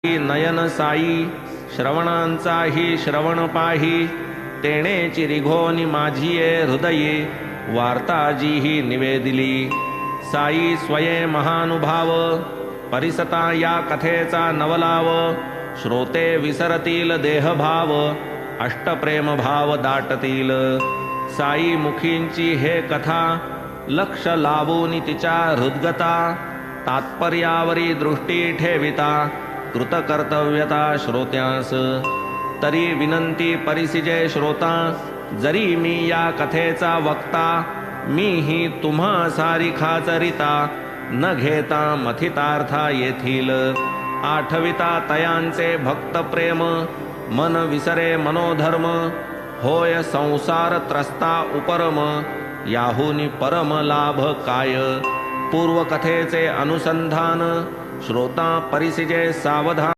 नयन साई श्रवणांचाही श्रवण पाही तेणे चिरिघोनी माझिये हृदये वार्ता जीही निवेदिली साई स्वये महानुभाव परिसता या कथेचा नवलाव श्रोते विसरतील देहभाव अष्टप्रेम भाव दाटतील साई मुखींची हे कथा लक्ष लावून तिच्या हृद्गता तात्पर्यावरी दृष्टी ठेविता कृतकर्तव्यता श्रोत्यास तरी विनंती परिसिजे श्रोता जरी मी या कथेचा वक्ता मीही तुम्हा सारिखा चरिता न घेता मथितार्था येथील आठविता तयांचे भक्त प्रेम मन विसरे मनोधर्म होय संसार त्रस्ता उपरम याहुनी परम लाभ काय पूर्वकथेचे अनुसंधान श्रोता परिसिजे सावधान